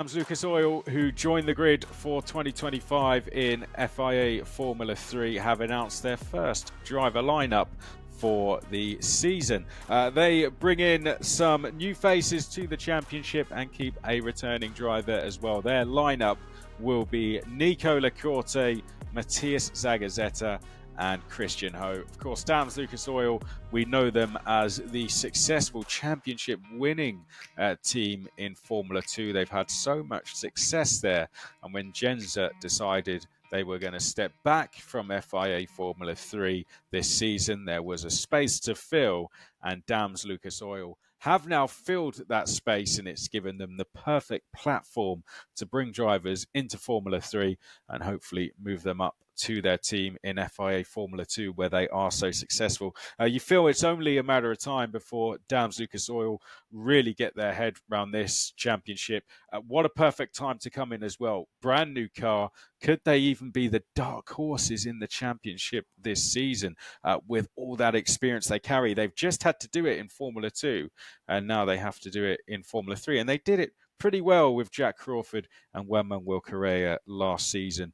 Lucas Oil, who joined the grid for 2025 in FIA Formula 3, have announced their first driver lineup for the season. They bring in some new faces to the championship and keep a returning driver as well. Their lineup will be Nicola Lacorte, Matías Zagazeta, and Christian Ho. Of course, DAMS Lucas Oil, we know them as the successful championship winning team in Formula 2. They've had so much success there. And when Genza decided they were going to step back from FIA Formula 3 this season, there was a space to fill, and DAMS Lucas Oil have now filled that space, and it's given them the perfect platform to bring drivers into Formula 3 and hopefully move them up to their team in FIA Formula 2, where they are so successful. You feel it's only a matter of time before DAMS Lucas Oil really get their head around this championship. What a perfect time to come in as well. Brand new car. Could they even be the dark horses in the championship this season with all that experience they carry? They've just had to do it in Formula 2, and now they have to do it in Formula 3. And they did it pretty well with Jack Crawford and Juan Manuel Correa last season,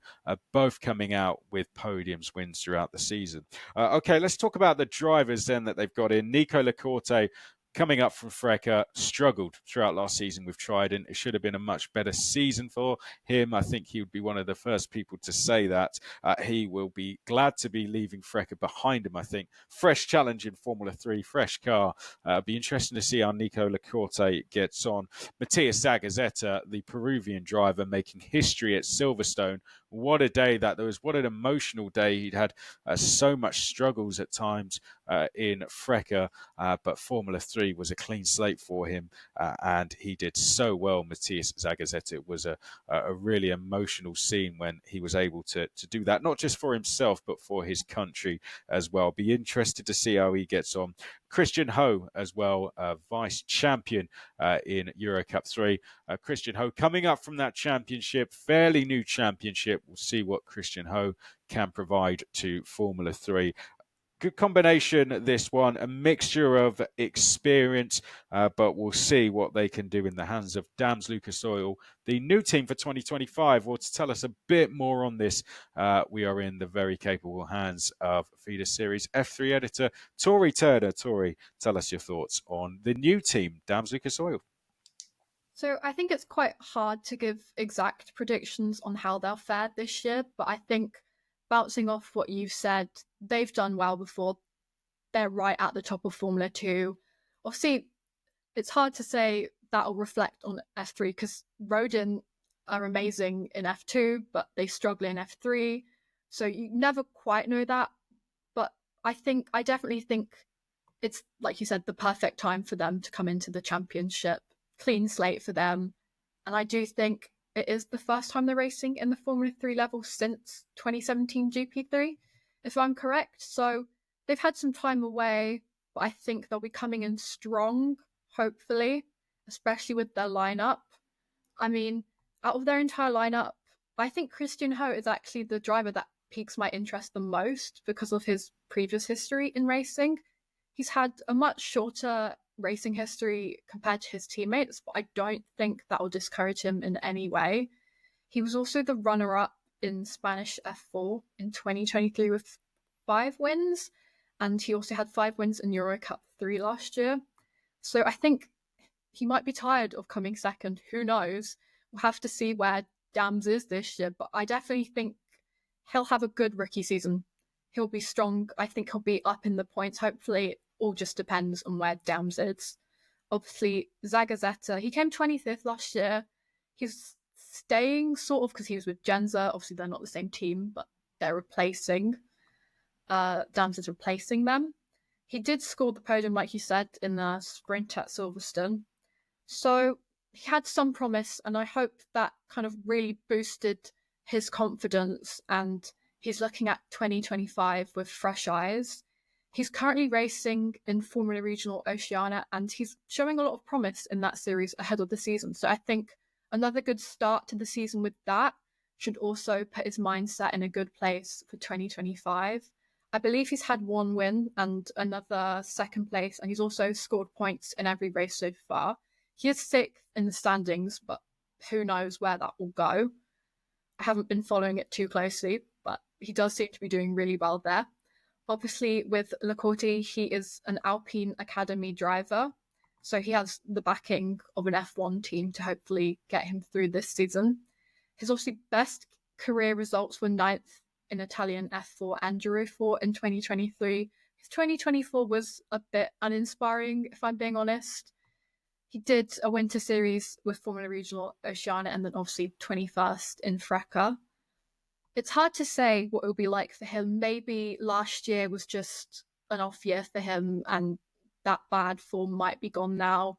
both coming out with podiums wins throughout the season. Okay, let's talk about the drivers then that they've got in. Nicola Lacorte, coming up from FRECA, struggled throughout last season with Trident. It should have been a much better season for him. I think he would be one of the first people to say that. He will be glad to be leaving FRECA behind him, I think. Fresh challenge in Formula 3, fresh car. Be interesting to see how Nicola Lacorte gets on. Matías Zagazeta, the Peruvian driver, making history at Silverstone. What a day that was. What an emotional day. He'd had so much struggles at times in FRECA, but Formula 3 was a clean slate for him, and he did so well. Matías Zagazeta, it was a really emotional scene when he was able to do that, not just for himself, but for his country as well. Be interested to see how he gets on. Christian Ho as well, vice champion in Eurocup 3. Christian Ho coming up from that championship, fairly new championship. We'll see what Christian Ho can provide to Formula 3. Good combination, this one, a mixture of experience, but we'll see what they can do in the hands of DAMS Lucas Oil, the new team for 2025. Well, to tell us a bit more on this, we are in the very capable hands of Feeder Series F3 editor Tori Turner. Tori, tell us your thoughts on the new team, DAMS Lucas Oil. So I think it's quite hard to give exact predictions on how they'll fare this year, but I think bouncing off what you've said, they've done well before. They're right at the top of Formula 2. Obviously, it's hard to say that'll reflect on F3 because Rodin are amazing in F2, but they struggle in F3. So you never quite know that. But I definitely think it's, like you said, the perfect time for them to come into the championship. Clean slate for them. And I do think it is the first time they're racing in the Formula 3 level since 2017 GP3, if I'm correct. So they've had some time away, but I think they'll be coming in strong, hopefully, especially with their lineup. I mean, out of their entire lineup, I think Christian Ho is actually the driver that piques my interest the most because of his previous history in racing. He's had a much shorter racing history compared to his teammates, but I don't think that will discourage him in any way. He was also the runner-up in Spanish F4 in 2023 with 5 wins, and he also had 5 wins in Eurocup 3 last year. So I think he might be tired of coming second. Who knows? We'll have to see where DAMS is this year, but I definitely think he'll have a good rookie season. He'll be strong. I think he'll be up in the points, hopefully. All just depends on where DAMS is. Obviously, Zagazeta, he came 25th last year. He's staying sort of because he was with Genza. Obviously, they're not the same team, but they're replacing. DAMS is replacing them. He did score the podium, like you said, in the sprint at Silverstone. So he had some promise, and I hope that kind of really boosted his confidence, and he's looking at 2025 with fresh eyes. He's currently racing in Formula Regional Oceania, and he's showing a lot of promise in that series ahead of the season. So I think another good start to the season with that should also put his mindset in a good place for 2025. I believe he's had 1 win and another 2nd place, and he's also scored points in every race so far. He is 6th in the standings, but who knows where that will go. I haven't been following it too closely, but he does seem to be doing really well there. Obviously, with Lacorte, he is an Alpine Academy driver, so he has the backing of an F1 team to hopefully get him through this season. His obviously best career results were 9th in Italian F4 and Euro 4 in 2023. His 2024 was a bit uninspiring, if I'm being honest. He did a winter series with Formula Regional Oceania and then obviously 21st in FRECA. It's hard to say what it will be like for him. Maybe last year was just an off year for him and that bad form might be gone now.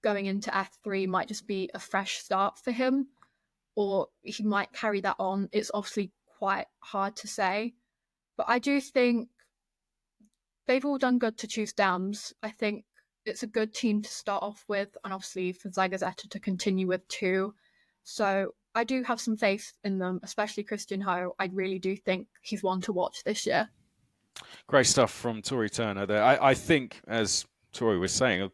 Going into F3 might just be a fresh start for him, or he might carry that on. It's obviously quite hard to say. But I do think they've all done good to choose DAMS. I think it's a good team to start off with, and obviously for Zagazeta to continue with too. So I do have some faith in them, especially Christian Ho. I really do think he's one to watch this year. Great stuff from Tori Turner there. I think, as Tori was saying,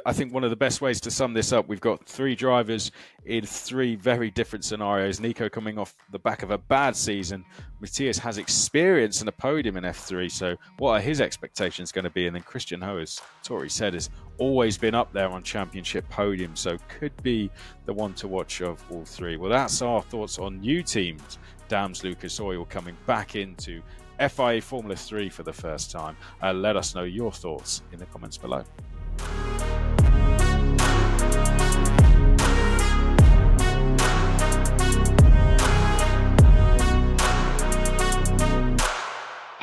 I think one of the best ways to sum this up, we've got 3 drivers in 3 very different scenarios. Nico coming off the back of a bad season. Matías has experience in a podium in F3, so what are his expectations going to be? And then Christian Ho, as Tori said, has always been up there on championship podiums, so could be the one to watch of all 3. Well, that's our thoughts on new teams. DAMS Lucas Oil coming back into FIA Formula 3 for the first time. Let us know your thoughts in the comments below.